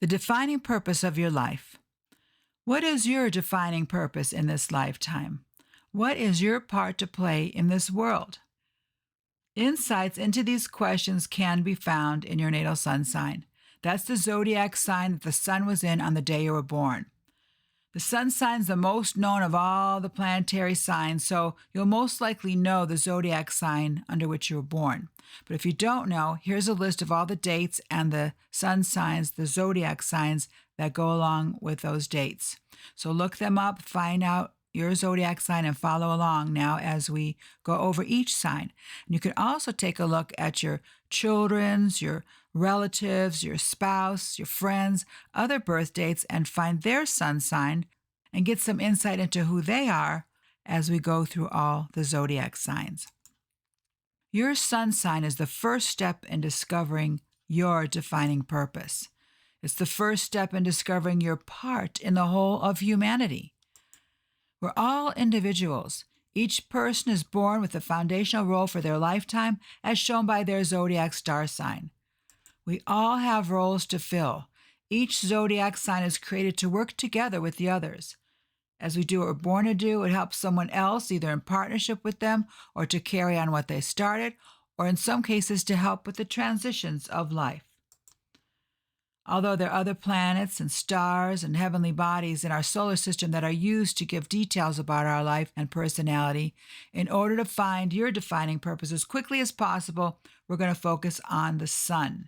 The defining purpose of your life. What is your defining purpose in this lifetime? What is your part to play in this world? Insights into these questions can be found in your natal sun sign. That's the zodiac sign that the sun was in on the day you were born. The sun sign is the most known of all the planetary signs, so you'll most likely know the zodiac sign under which you were born. But if you don't know, here's a list of all the dates and the sun signs, the zodiac signs that go along with those dates. So look them up, find out your zodiac sign, and follow along now as we go over each sign. And you can also take a look at your children's, your relatives, your spouse, your friends, other birth dates, and find their sun sign and get some insight into who they are as we go through all the zodiac signs. Your sun sign is the first step in discovering your defining purpose. It's the first step in discovering your part in the whole of humanity. We're all individuals. Each person is born with a foundational role for their lifetime, as shown by their zodiac star sign. We all have roles to fill. Each zodiac sign is created to work together with the others. As we do what we're born to do, it helps someone else, either in partnership with them or to carry on what they started, or in some cases to help with the transitions of life. Although there are other planets and stars and heavenly bodies in our solar system that are used to give details about our life and personality, in order to find your defining purpose as quickly as possible, we're going to focus on the sun.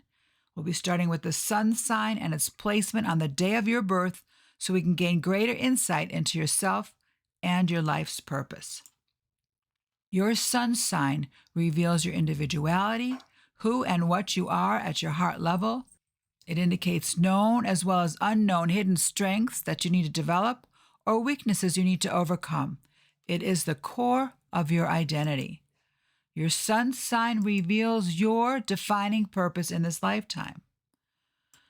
We'll be starting with the sun sign and its placement on the day of your birth so we can gain greater insight into yourself and your life's purpose. Your sun sign reveals your individuality, who and what you are at your heart level. It indicates known as well as unknown hidden strengths that you need to develop or weaknesses you need to overcome. It is the core of your identity. Your sun sign reveals your defining purpose in this lifetime.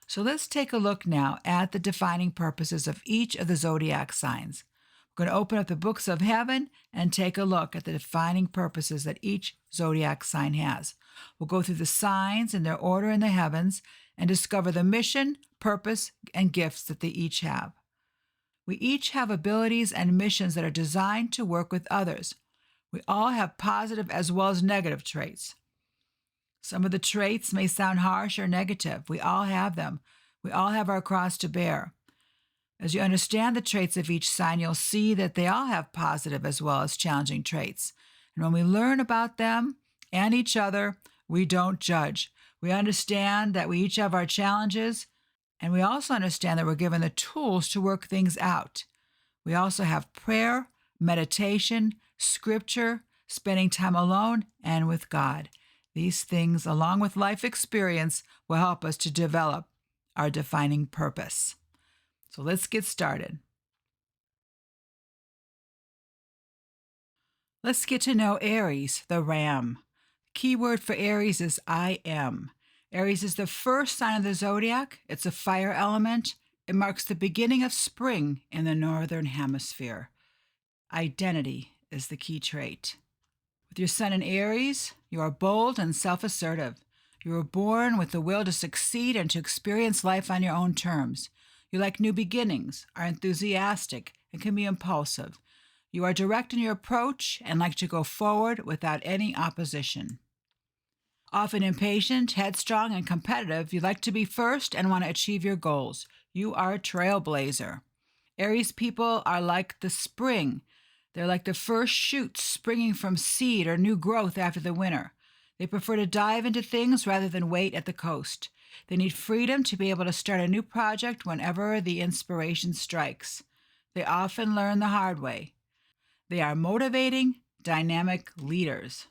So let's take a look now at the defining purposes of each of the zodiac signs. We're going to open up the books of heaven and take a look at the defining purposes that each zodiac sign has. We'll go through the signs in their order in the heavens and discover the mission, purpose, and gifts that they each have. We each have abilities and missions that are designed to work with others. We all have positive as well as negative traits. Some of the traits may sound harsh or negative. We all have them. We all have our cross to bear. As you understand the traits of each sign, you'll see that they all have positive as well as challenging traits. And when we learn about them and each other, we don't judge. We understand that we each have our challenges, and we also understand that we're given the tools to work things out. We also have prayer, meditation, scripture, spending time alone, and with God. These things, along with life experience, will help us to develop our defining purpose. So let's get started. Let's get to know Aries, the ram. Key word for Aries is I am. Aries is the first sign of the zodiac. It's a fire element. It marks the beginning of spring in the northern hemisphere. Identity is the key trait. With your sun in Aries, you are bold and self-assertive. You were born with the will to succeed and to experience life on your own terms. You like new beginnings, are enthusiastic, and can be impulsive. You are direct in your approach and like to go forward without any opposition. Often impatient, headstrong, and competitive, you like to be first and want to achieve your goals. You are a trailblazer. Aries people are like the spring. They're like the first shoots springing from seed or new growth after the winter. They prefer to dive into things rather than wait at the coast. They need freedom to be able to start a new project whenever the inspiration strikes. They often learn the hard way. They are motivating, dynamic leaders.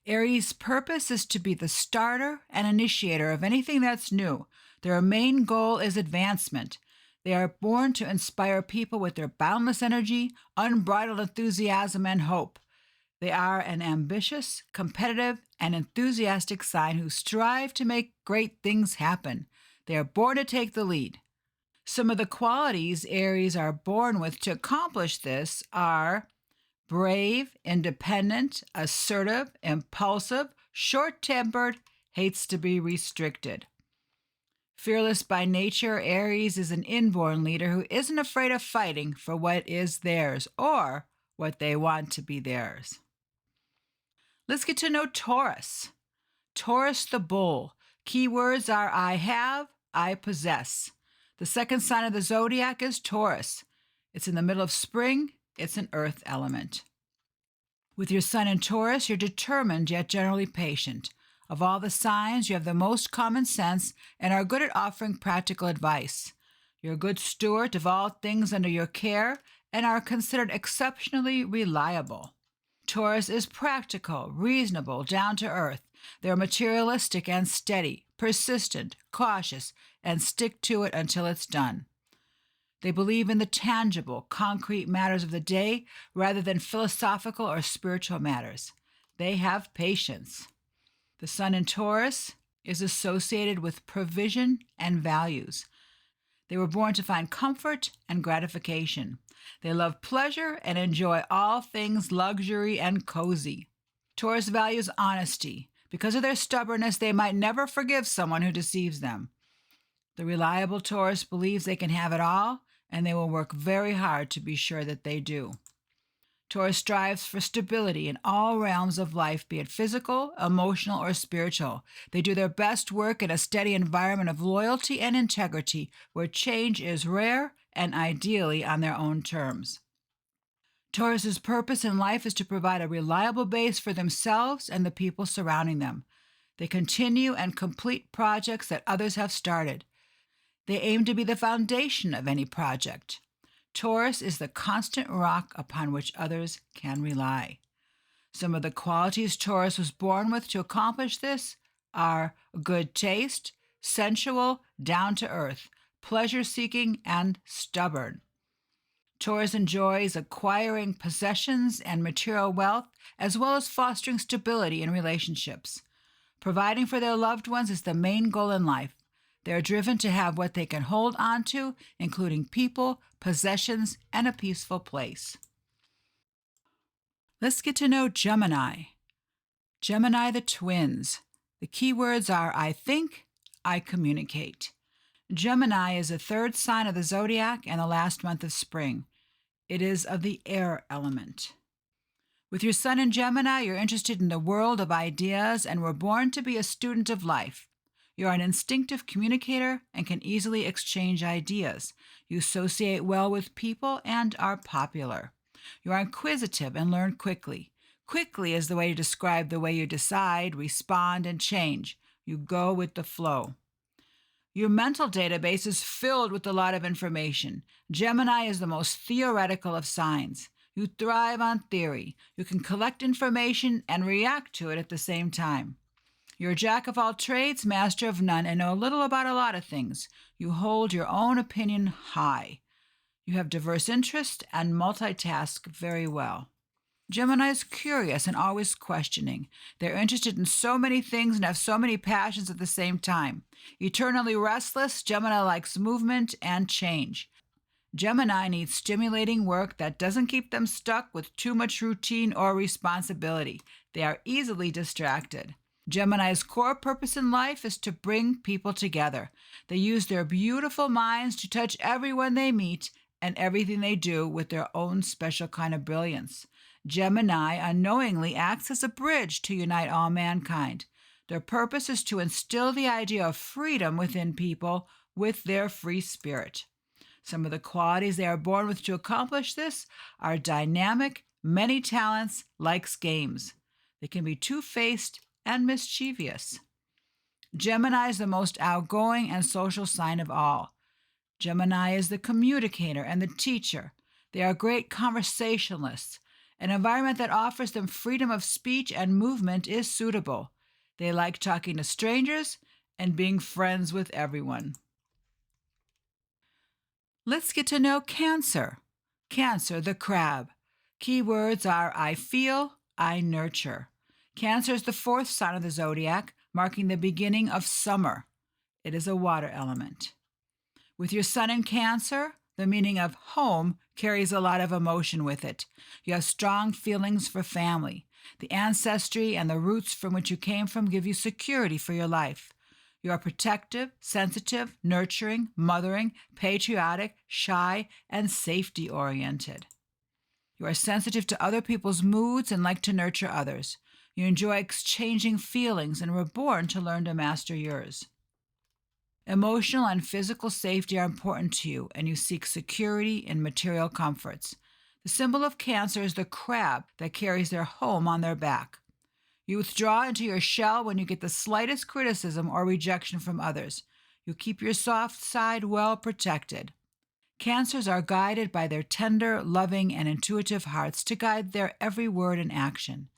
Aries' purpose is to be the starter and initiator of anything that's new. Their main goal is advancement. They are born to inspire people with their boundless energy, unbridled enthusiasm, and hope. They are an ambitious, competitive, and enthusiastic sign who strive to make great things happen. They are born to take the lead. Some of the qualities Aries are born with to accomplish this are brave, independent, assertive, impulsive, short-tempered, hates to be restricted. Fearless by nature, Aries is an inborn leader who isn't afraid of fighting for what is theirs or what they want to be theirs. Let's get to know Taurus. Taurus the bull. Keywords are I have, I possess. The second sign of the zodiac is Taurus. It's in the middle of spring. It's an earth element. With your sun in Taurus, you're determined yet generally patient. Of all the signs, you have the most common sense and are good at offering practical advice. You're a good steward of all things under your care and are considered exceptionally reliable. Taurus is practical, reasonable, down to earth. They're materialistic and steady, persistent, cautious, and stick to it until it's done. They believe in the tangible, concrete matters of the day rather than philosophical or spiritual matters. They have patience. The sun in Taurus is associated with provision and values. They were born to find comfort and gratification. They love pleasure and enjoy all things luxury and cozy. Taurus values honesty. Because of their stubbornness, they might never forgive someone who deceives them. The reliable Taurus believes they can have it all, and they will work very hard to be sure that they do. Taurus strives for stability in all realms of life, be it physical, emotional, or spiritual. They do their best work in a steady environment of loyalty and integrity, where change is rare and ideally on their own terms. Taurus's purpose in life is to provide a reliable base for themselves and the people surrounding them. They continue and complete projects that others have started. They aim to be the foundation of any project. Taurus is the constant rock upon which others can rely. Some of the qualities Taurus was born with to accomplish this are good taste, sensual, down-to-earth, pleasure-seeking, and stubborn. Taurus enjoys acquiring possessions and material wealth, as well as fostering stability in relationships. Providing for their loved ones is the main goal in life. They are driven to have what they can hold on to, including people, possessions, and a peaceful place. Let's get to know Gemini. Gemini the twins. The keywords are I think, I communicate. Gemini is the third sign of the zodiac and the last month of spring. It is of the air element. With your sun in Gemini, you're interested in the world of ideas and were born to be a student of life. You're an instinctive communicator and can easily exchange ideas. You associate well with people and are popular. You are inquisitive and learn quickly. Quickly is the way to describe the way you decide, respond, and change. You go with the flow. Your mental database is filled with a lot of information. Gemini is the most theoretical of signs. You thrive on theory. You can collect information and react to it at the same time. You're a jack of all trades, master of none, and know little about a lot of things. You hold your own opinion high. You have diverse interests and multitask very well. Gemini is curious and always questioning. They're interested in so many things and have so many passions at the same time. Eternally restless, Gemini likes movement and change. Gemini needs stimulating work that doesn't keep them stuck with too much routine or responsibility. They are easily distracted. Gemini's core purpose in life is to bring people together. They use their beautiful minds to touch everyone they meet and everything they do with their own special kind of brilliance. Gemini unknowingly acts as a bridge to unite all mankind. Their purpose is to instill the idea of freedom within people with their free spirit. Some of the qualities they are born with to accomplish this are dynamic, many talents, likes games. They can be two-faced and mischievous. Gemini is the most outgoing and social sign of all. Gemini is the communicator and the teacher. They are great conversationalists. An environment that offers them freedom of speech and movement is suitable. They like talking to strangers and being friends with everyone. Let's get to know Cancer. Cancer, the crab. Keywords are I feel, I nurture. Cancer is the fourth sign of the zodiac, marking the beginning of summer. It is a water element. With your sun in Cancer, the meaning of home carries a lot of emotion with it. You have strong feelings for family. The ancestry and the roots from which you came from give you security for your life. You are protective, sensitive, nurturing, mothering, patriotic, shy, and safety-oriented. You are sensitive to other people's moods and like to nurture others. You enjoy exchanging feelings and were born to learn to master yours. Emotional and physical safety are important to you, and you seek security and material comforts. The symbol of Cancer is the crab that carries their home on their back. You withdraw into your shell when you get the slightest criticism or rejection from others. You keep your soft side well protected. Cancers are guided by their tender, loving, and intuitive hearts to guide their every word and action.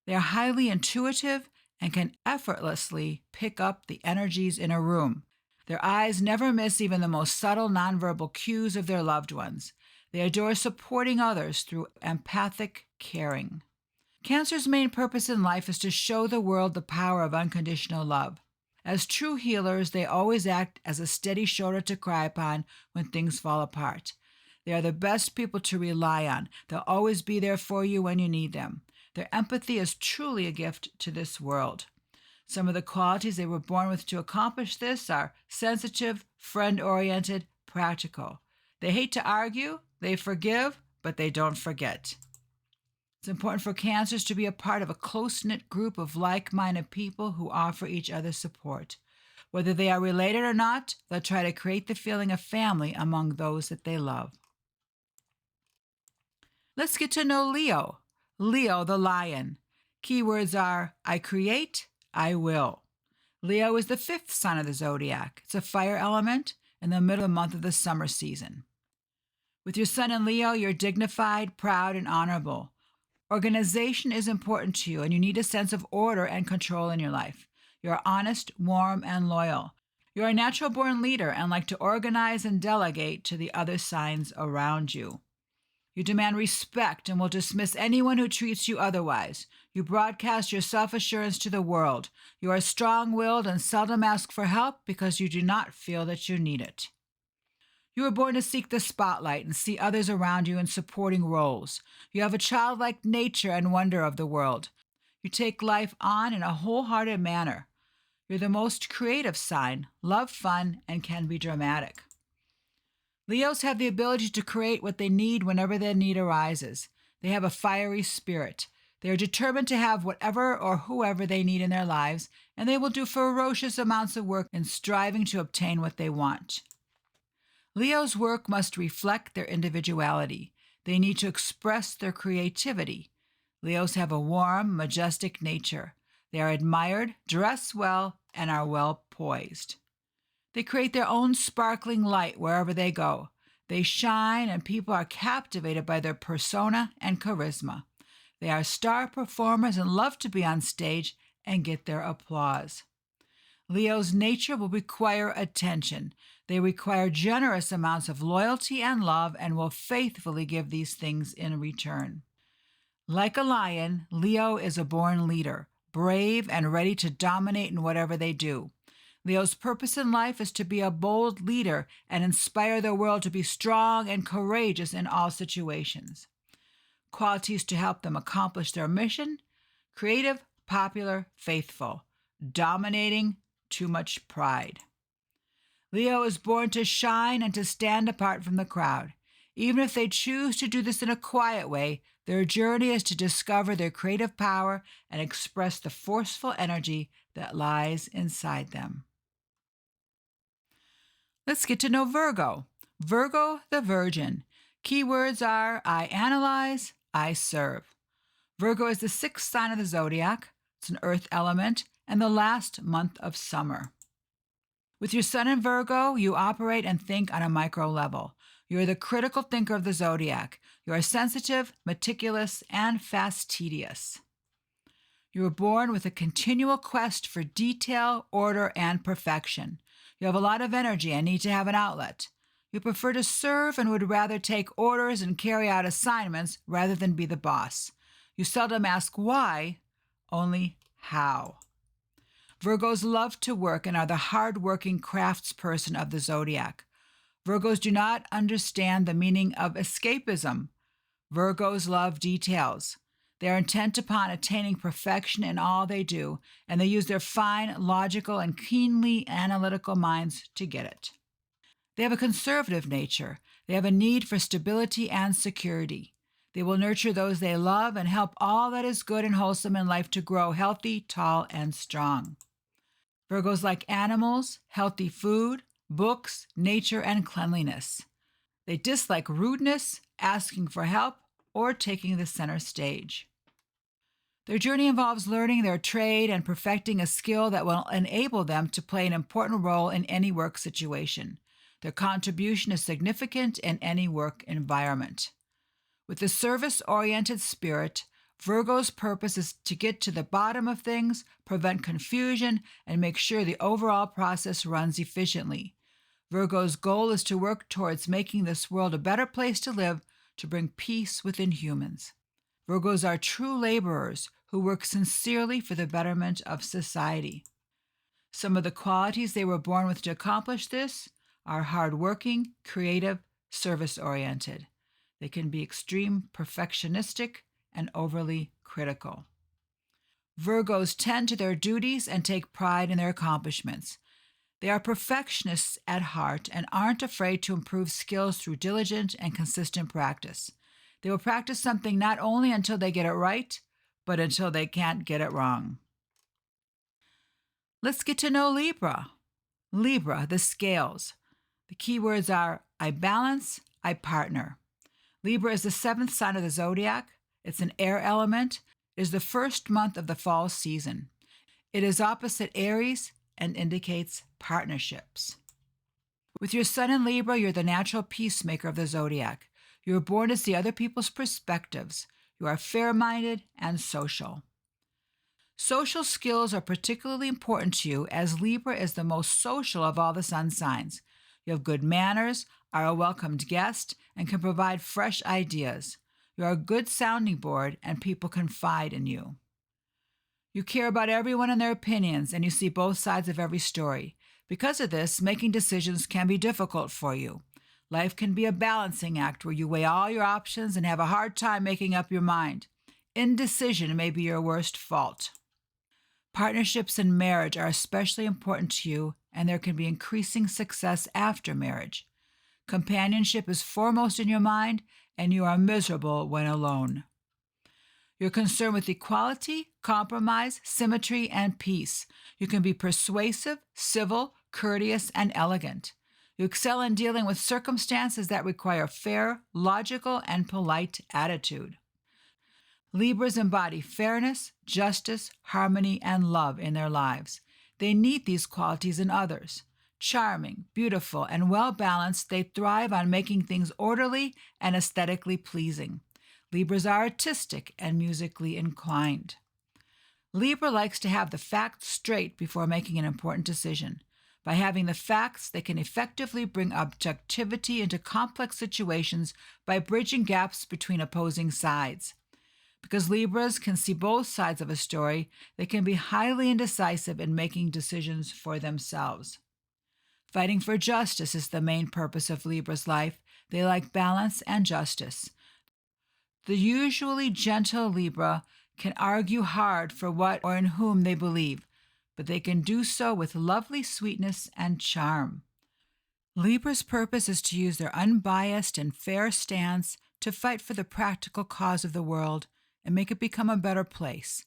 They are highly intuitive and can effortlessly pick up the energies in a room. Their eyes never miss even the most subtle nonverbal cues of their loved ones. They adore supporting others through empathic caring. Cancer's main purpose in life is to show the world the power of unconditional love. As true healers, they always act as a steady shoulder to cry upon when things fall apart. They are the best people to rely on. They'll always be there for you when you need them. Their empathy is truly a gift to this world. Some of the qualities they were born with to accomplish this are sensitive, friend-oriented, practical. They hate to argue, they forgive, but they don't forget. It's important for Cancers to be a part of a close-knit group of like-minded people who offer each other support. Whether they are related or not, they'll try to create the feeling of family among those that they love. Let's get to know Leo. Leo, the lion. Keywords are I create, I will. Leo is the 5th sign of the zodiac. It's a fire element in the middle of the month of the summer season. With your sun in Leo, you're dignified, proud, and honorable. Organization is important to you, and you need a sense of order and control in your life. You are honest, warm, and loyal. You are a natural-born leader and like to organize and delegate to the other signs around you. You demand respect and will dismiss anyone who treats you otherwise. You broadcast your self-assurance to the world. You are strong-willed and seldom ask for help because you do not feel that you need it. You were born to seek the spotlight and see others around you in supporting roles. You have a childlike nature and wonder of the world. You take life on in a wholehearted manner. You're the most creative sign, love fun, and can be dramatic. Leos have the ability to create what they need whenever their need arises. They have a fiery spirit. They are determined to have whatever or whoever they need in their lives, and they will do ferocious amounts of work in striving to obtain what they want. Leo's work must reflect their individuality. They need to express their creativity. Leos have a warm, majestic nature. They are admired, dress well, and are well poised. They create their own sparkling light wherever they go. They shine, and people are captivated by their persona and charisma. They are star performers and love to be on stage and get their applause. Leo's nature will require attention. They require generous amounts of loyalty and love and will faithfully give these things in return. Like a lion, Leo is a born leader, brave and ready to dominate in whatever they do. Leo's purpose in life is to be a bold leader and inspire the world to be strong and courageous in all situations. Qualities to help them accomplish their mission: creative, popular, faithful, dominating, too much pride. Leo is born to shine and to stand apart from the crowd. Even if they choose to do this in a quiet way, their journey is to discover their creative power and express the forceful energy that lies inside them. Let's get to know Virgo. Virgo, the Virgin. Keywords are I analyze, I serve. Virgo is the 6th sign of the zodiac. It's an earth element and the last month of summer. With your sun in Virgo, you operate and think on a micro level. You are the critical thinker of the zodiac. You are sensitive, meticulous, and fastidious. You were born with a continual quest for detail, order, and perfection. You have a lot of energy and need to have an outlet. You prefer to serve and would rather take orders and carry out assignments rather than be the boss. You seldom ask why, only how. Virgos love to work and are the hard-working craftsperson of the zodiac. Virgos do not understand the meaning of escapism. Virgos love details. They are intent upon attaining perfection in all they do, and they use their fine, logical, and keenly analytical minds to get it. They have a conservative nature. They have a need for stability and security. They will nurture those they love and help all that is good and wholesome in life to grow healthy, tall, and strong. Virgos like animals, healthy food, books, nature, and cleanliness. They dislike rudeness, asking for help, or taking the center stage. Their journey involves learning their trade and perfecting a skill that will enable them to play an important role in any work situation. Their contribution is significant in any work environment. With a service-oriented spirit, Virgo's purpose is to get to the bottom of things, prevent confusion, and make sure the overall process runs efficiently. Virgo's goal is to work towards making this world a better place to live, to bring peace within humans. Virgos are true laborers who work sincerely for the betterment of society. Some of the qualities they were born with to accomplish this are hardworking, creative, service-oriented. They can be extreme perfectionistic and overly critical. Virgos tend to their duties and take pride in their accomplishments. They are perfectionists at heart and aren't afraid to improve skills through diligent and consistent practice. They will practice something not only until they get it right, but until they can't get it wrong. Let's get to know Libra. Libra, the scales. The key words are I balance, I partner. Libra is the 7th sign of the zodiac. It's an air element. It is the first month of the fall season. It is opposite Aries and indicates partnerships. With your sun in Libra, you're the natural peacemaker of the zodiac. You were born to see other people's perspectives. You are fair-minded and social. Social skills are particularly important to you as Libra is the most social of all the sun signs. You have good manners, are a welcomed guest, and can provide fresh ideas. You are a good sounding board, and people confide in you. You care about everyone and their opinions, and you see both sides of every story. Because of this, making decisions can be difficult for you. Life can be a balancing act where you weigh all your options and have a hard time making up your mind. Indecision may be your worst fault. Partnerships in marriage are especially important to you, and there can be increasing success after marriage. Companionship is foremost in your mind, and you are miserable when alone. You're concerned with equality, compromise, symmetry, and peace. You can be persuasive, civil, courteous, and elegant. You excel in dealing with circumstances that require fair, logical, and polite attitude. Libras embody fairness, justice, harmony, and love in their lives. They need these qualities in others. Charming, beautiful, and well-balanced, they thrive on making things orderly and aesthetically pleasing. Libras are artistic and musically inclined. Libra likes to have the facts straight before making an important decision. By having the facts, they can effectively bring objectivity into complex situations by bridging gaps between opposing sides. Because Libras can see both sides of a story, they can be highly indecisive in making decisions for themselves. Fighting for justice is the main purpose of Libra's life. They like balance and justice. The usually gentle Libra can argue hard for what or in whom they believe, but they can do so with lovely sweetness and charm. Libra's purpose is to use their unbiased and fair stance to fight for the practical cause of the world and make it become a better place.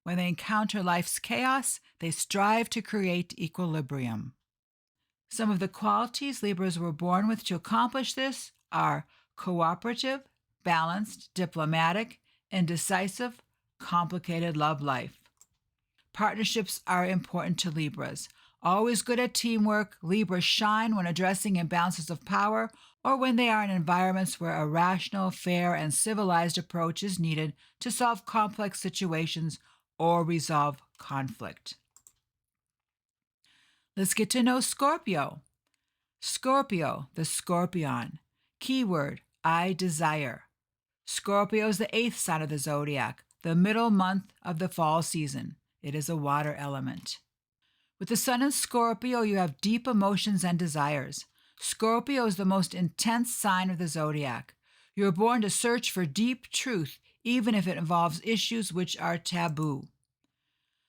When they encounter life's chaos, they strive to create equilibrium. Some of the qualities Libras were born with to accomplish this are cooperative, balanced, diplomatic, indecisive, complicated love life. Partnerships are important to Libras. Always good at teamwork, Libras shine when addressing imbalances of power or when they are in environments where a rational, fair, and civilized approach is needed to solve complex situations or resolve conflict. Let's get to know Scorpio. Scorpio, the scorpion. Keyword, I desire. Scorpio is the 8th sign of the zodiac, the middle month of the fall season. It is a water element. With the sun in Scorpio, you have deep emotions and desires. Scorpio is the most intense sign of the zodiac. You are born to search for deep truth, even if it involves issues which are taboo.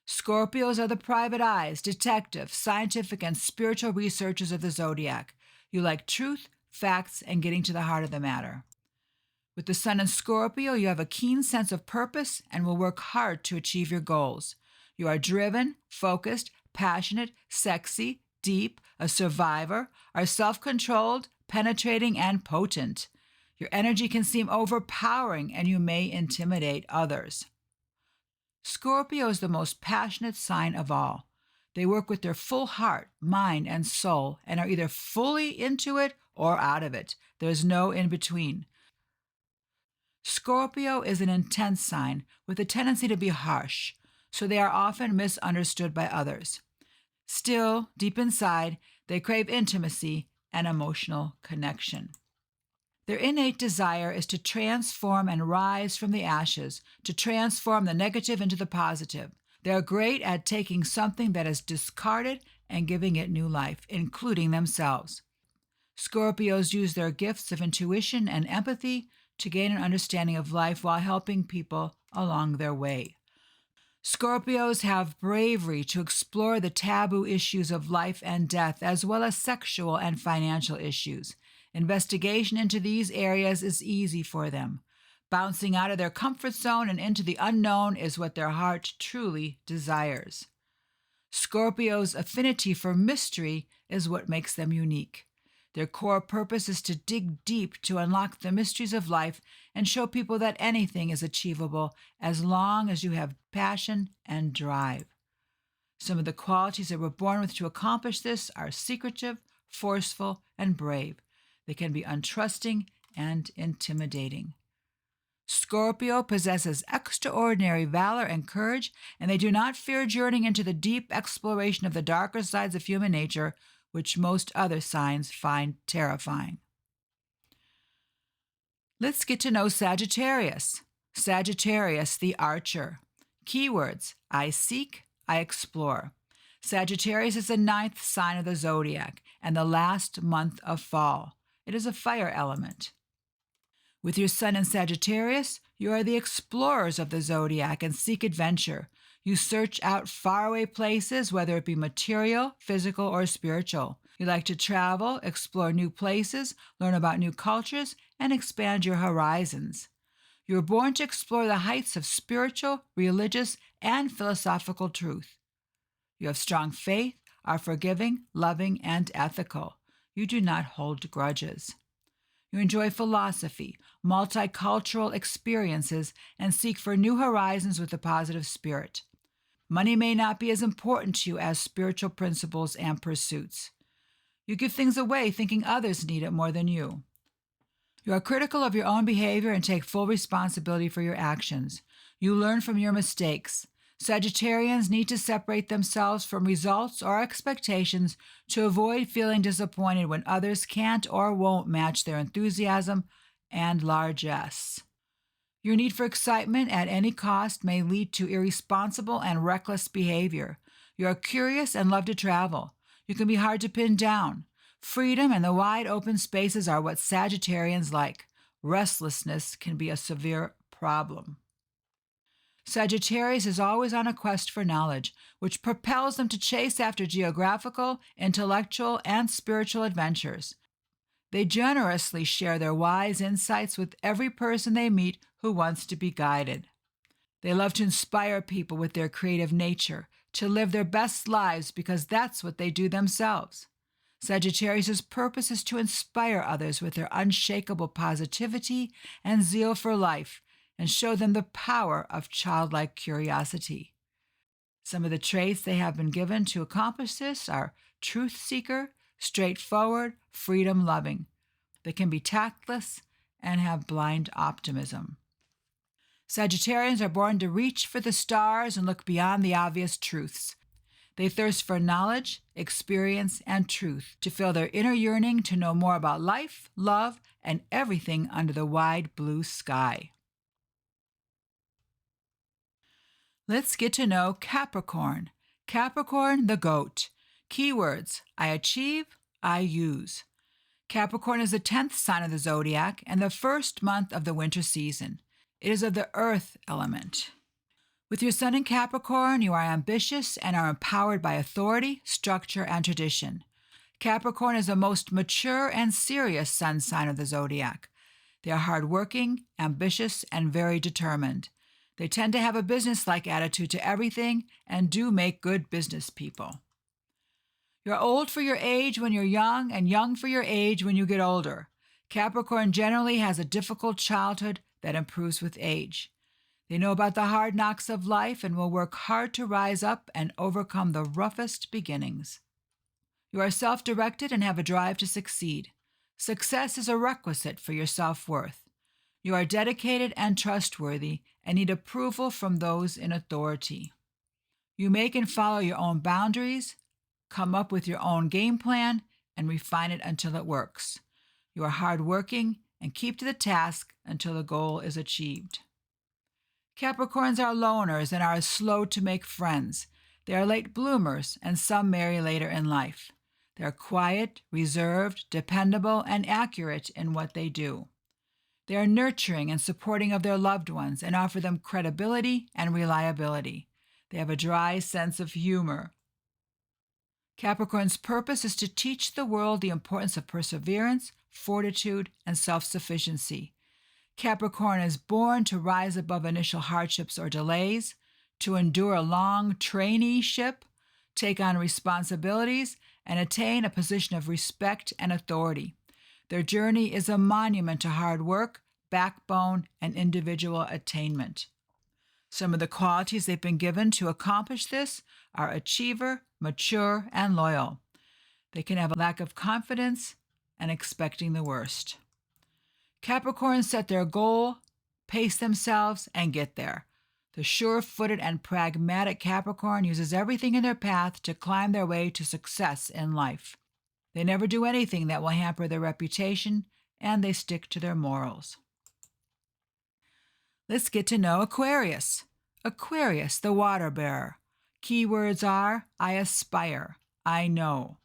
Scorpios are the private eyes, detectives, scientific and spiritual researchers of the zodiac. You like truth, facts, and getting to the heart of the matter. With the sun in Scorpio, you have a keen sense of purpose and will work hard to achieve your goals. You are driven, focused, passionate, sexy, deep, a survivor, are self-controlled, penetrating, and potent. Your energy can seem overpowering and you may intimidate others. Scorpio is the most passionate sign of all. They work with their full heart, mind, and soul and are either fully into it or out of it. There's no in between. Scorpio is an intense sign with a tendency to be harsh, so they are often misunderstood by others. Still, deep inside, they crave intimacy and emotional connection. Their innate desire is to transform and rise from the ashes, to transform the negative into the positive. They are great at taking something that is discarded and giving it new life, including themselves. Scorpios use their gifts of intuition and empathy to gain an understanding of life while helping people along their way. Scorpios have bravery to explore the taboo issues of life and death, as well as sexual and financial issues. Investigation into these areas is easy for them. Bouncing out of their comfort zone and into the unknown is what their heart truly desires. Scorpios' affinity for mystery is what makes them unique. Their core purpose is to dig deep to unlock the mysteries of life and show people that anything is achievable as long as you have passion and drive. Some of the qualities they were born with to accomplish this are secretive, forceful, and brave. They can be untrusting and intimidating. Scorpio possesses extraordinary valor and courage, and they do not fear journeying into the deep exploration of the darker sides of human nature, which most other signs find terrifying. Let's get to know Sagittarius. Sagittarius, the archer. Keywords: I seek, I explore. Sagittarius is the 9th sign of the zodiac and the last month of fall. It is a fire element. With your sun in Sagittarius, you are the explorers of the zodiac and seek adventure. You search out faraway places, whether it be material, physical, or spiritual. You like to travel, explore new places, learn about new cultures, and expand your horizons. You were born to explore the heights of spiritual, religious, and philosophical truth. You have strong faith, are forgiving, loving, and ethical. You do not hold grudges. You enjoy philosophy, multicultural experiences, and seek for new horizons with a positive spirit. Money may not be as important to you as spiritual principles and pursuits. You give things away thinking others need it more than you. You are critical of your own behavior and take full responsibility for your actions. You learn from your mistakes. Sagittarians need to separate themselves from results or expectations to avoid feeling disappointed when others can't or won't match their enthusiasm and largesse. Your need for excitement at any cost may lead to irresponsible and reckless behavior. You are curious and love to travel. You can be hard to pin down. Freedom and the wide open spaces are what Sagittarians like. Restlessness can be a severe problem. Sagittarius is always on a quest for knowledge, which propels them to chase after geographical, intellectual, and spiritual adventures. They generously share their wise insights with every person they meet who wants to be guided. They love to inspire people with their creative nature, to live their best lives because that's what they do themselves. Sagittarius' purpose is to inspire others with their unshakable positivity and zeal for life and show them the power of childlike curiosity. Some of the traits they have been given to accomplish this are truth seeker, straightforward, freedom-loving. They can be tactless and have blind optimism. Sagittarians are born to reach for the stars and look beyond the obvious truths. They thirst for knowledge, experience, and truth to fill their inner yearning to know more about life, love, and everything under the wide blue sky. Let's get to know Capricorn. Capricorn, the goat. Keywords: I achieve, I use. Capricorn is the 10th sign of the zodiac and the first month of the winter season. It is of the earth element. With your sun in Capricorn, you are ambitious and are empowered by authority, structure, and tradition. Capricorn is the most mature and serious sun sign of the zodiac. They are hardworking, ambitious, and very determined. They tend to have a business-like attitude to everything and do make good business people. You're old for your age when you're young and young for your age when you get older. Capricorn generally has a difficult childhood that improves with age. They know about the hard knocks of life and will work hard to rise up and overcome the roughest beginnings. You are self-directed and have a drive to succeed. Success is a requisite for your self-worth. You are dedicated and trustworthy and need approval from those in authority. You make and follow your own boundaries, come up with your own game plan, and refine it until it works. You are hardworking and keep to the task until the goal is achieved. Capricorns are loners and are slow to make friends. They are late bloomers, and some marry later in life. They are quiet, reserved, dependable, and accurate in what they do. They are nurturing and supporting of their loved ones and offer them credibility and reliability. They have a dry sense of humor. Capricorn's purpose is to teach the world the importance of perseverance, fortitude, and self-sufficiency. Capricorn is born to rise above initial hardships or delays, to endure a long traineeship, take on responsibilities, and attain a position of respect and authority. Their journey is a monument to hard work, backbone, and individual attainment. Some of the qualities they've been given to accomplish this are achiever, mature, and loyal. They can have a lack of confidence and expecting the worst. Capricorns set their goal, pace themselves, and get there. The sure-footed and pragmatic Capricorn uses everything in their path to climb their way to success in life. They never do anything that will hamper their reputation, and they stick to their morals. Let's get to know Aquarius. Aquarius, the water bearer. Keywords are, I aspire, I know.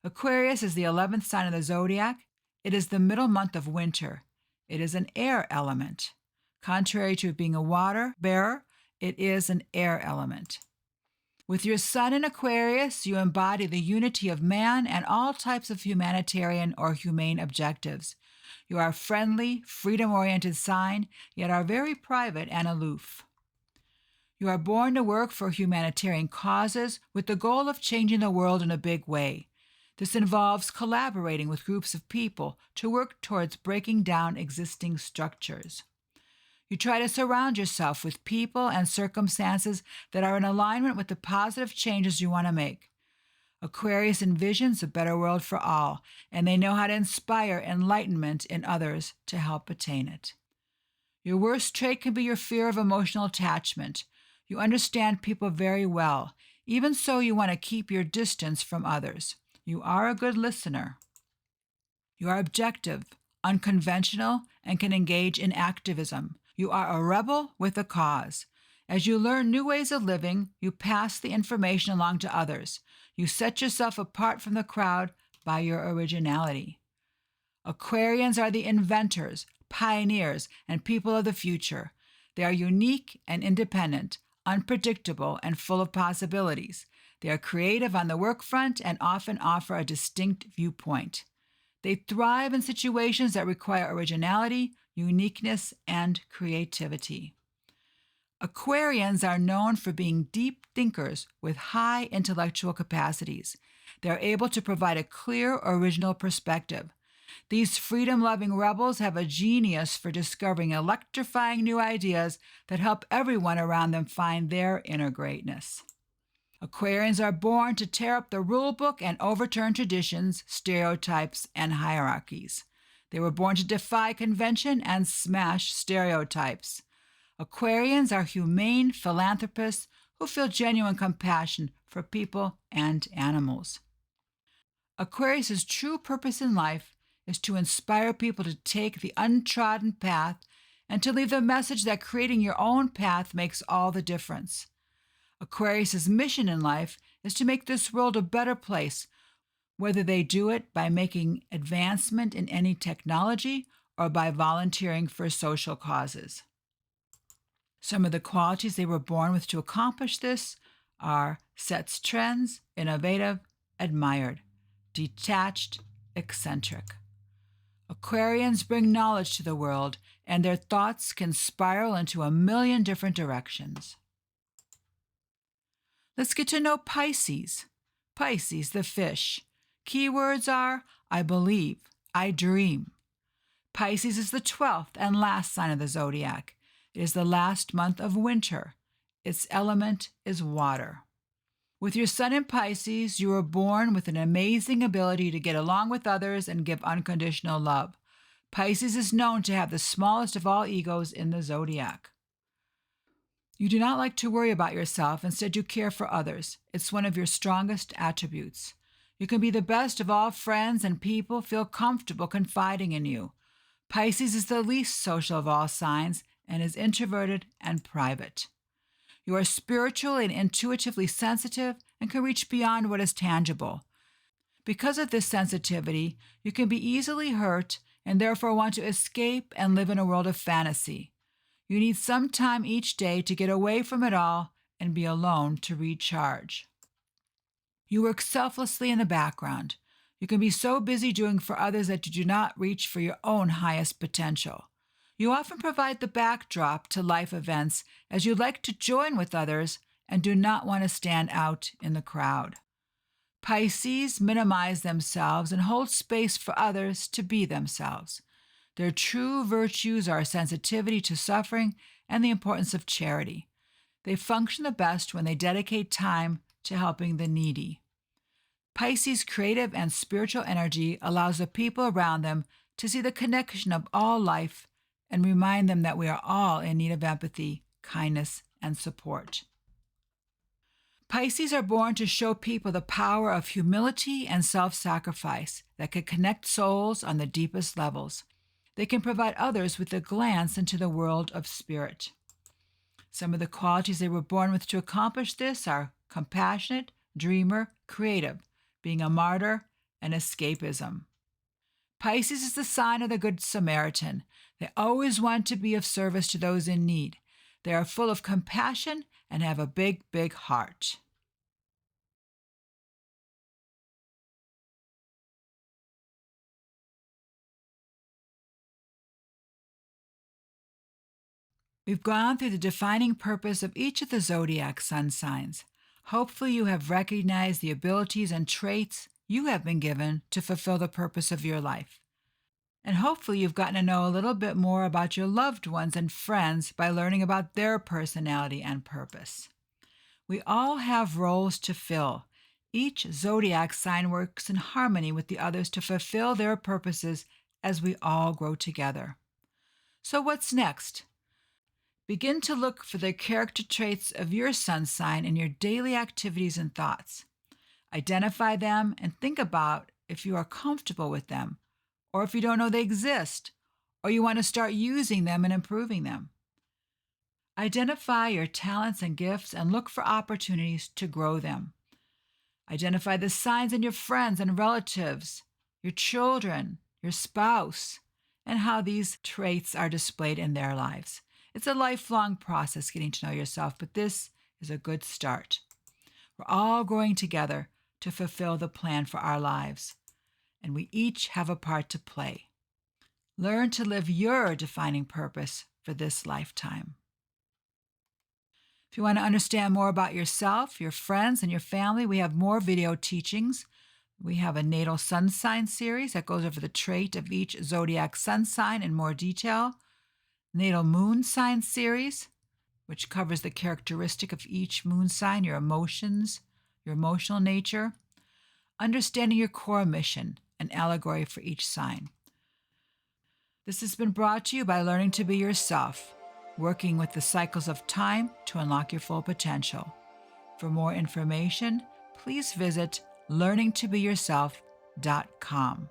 Aquarius is the 11th sign of the zodiac. It is the middle month of winter. It is an air element. Contrary to being a water bearer, it is an air element. With your sun in Aquarius, you embody the unity of man and all types of humanitarian or humane objectives. You are a friendly, freedom-oriented sign, yet are very private and aloof. You are born to work for humanitarian causes with the goal of changing the world in a big way. This involves collaborating with groups of people to work towards breaking down existing structures. You try to surround yourself with people and circumstances that are in alignment with the positive changes you want to make. Aquarius envisions a better world for all, and they know how to inspire enlightenment in others to help attain it. Your worst trait can be your fear of emotional attachment. You understand people very well. Even so, you want to keep your distance from others. You are a good listener. You are objective, unconventional, and can engage in activism. You are a rebel with a cause. As you learn new ways of living, you pass the information along to others. You set yourself apart from the crowd by your originality. Aquarians are the inventors, pioneers, and people of the future. They are unique and independent, unpredictable, and full of possibilities. They are creative on the work front and often offer a distinct viewpoint. They thrive in situations that require originality, uniqueness, and creativity. Aquarians are known for being deep thinkers with high intellectual capacities. They are able to provide a clear, original perspective. These freedom-loving rebels have a genius for discovering electrifying new ideas that help everyone around them find their inner greatness. Aquarians are born to tear up the rule book and overturn traditions, stereotypes, and hierarchies. They were born to defy convention and smash stereotypes. Aquarians are humane philanthropists who feel genuine compassion for people and animals. Aquarius' true purpose in life is to inspire people to take the untrodden path and to leave the message that creating your own path makes all the difference. Aquarius' mission in life is to make this world a better place, whether they do it by making advancement in any technology or by volunteering for social causes. Some of the qualities they were born with to accomplish this are sets trends, innovative, admired, detached, eccentric. Aquarians bring knowledge to the world, and their thoughts can spiral into a million different directions. Let's get to know Pisces. Pisces, the fish. Keywords are I believe, I dream. Pisces is the 12th and last sign of the zodiac. It is the last month of winter. Its element is water. With your sun in Pisces, you were born with an amazing ability to get along with others and give unconditional love. Pisces is known to have the smallest of all egos in the zodiac. You do not like to worry about yourself. Instead, you care for others. It's one of your strongest attributes. You can be the best of all friends, and people feel comfortable confiding in you. Pisces is the least social of all signs and is introverted and private. You are spiritual and intuitively sensitive and can reach beyond what is tangible. Because of this sensitivity, you can be easily hurt and therefore want to escape and live in a world of fantasy. You need some time each day to get away from it all and be alone to recharge. You work selflessly in the background. You can be so busy doing for others that you do not reach for your own highest potential. You often provide the backdrop to life events as you like to join with others and do not want to stand out in the crowd. Pisces minimize themselves and hold space for others to be themselves. Their true virtues are sensitivity to suffering and the importance of charity. They function the best when they dedicate time to helping the needy. Pisces' creative and spiritual energy allows the people around them to see the connection of all life and remind them that we are all in need of empathy, kindness, and support. Pisces are born to show people the power of humility and self-sacrifice that can connect souls on the deepest levels. They can provide others with a glance into the world of spirit. Some of the qualities they were born with to accomplish this are compassionate, dreamer, creative, being a martyr, and escapism. Pisces is the sign of the Good Samaritan. They always want to be of service to those in need. They are full of compassion and have a big, big heart. We've gone through the defining purpose of each of the zodiac sun signs. Hopefully you have recognized the abilities and traits you have been given to fulfill the purpose of your life. And hopefully you've gotten to know a little bit more about your loved ones and friends by learning about their personality and purpose. We all have roles to fill. Each zodiac sign works in harmony with the others to fulfill their purposes as we all grow together. So what's next? Begin to look for the character traits of your sun sign in your daily activities and thoughts. Identify them and think about if you are comfortable with them, or if you don't know they exist, or you want to start using them and improving them. Identify your talents and gifts and look for opportunities to grow them. Identify the signs in your friends and relatives, your children, your spouse, and how these traits are displayed in their lives. It's a lifelong process getting to know yourself, but this is a good start. We're all growing together to fulfill the plan for our lives, and we each have a part to play. Learn to live your defining purpose for this lifetime. If you want to understand more about yourself, your friends, and your family, we have more video teachings. We have a natal sun sign series that goes over the trait of each zodiac sun sign in more detail. Natal moon sign series, which covers the characteristic of each moon sign, your emotions, your emotional nature. Understanding your core mission, an allegory for each sign. This has been brought to you by Learning to Be Yourself, working with the cycles of time to unlock your full potential. For more information, please visit learningtobeyourself.com.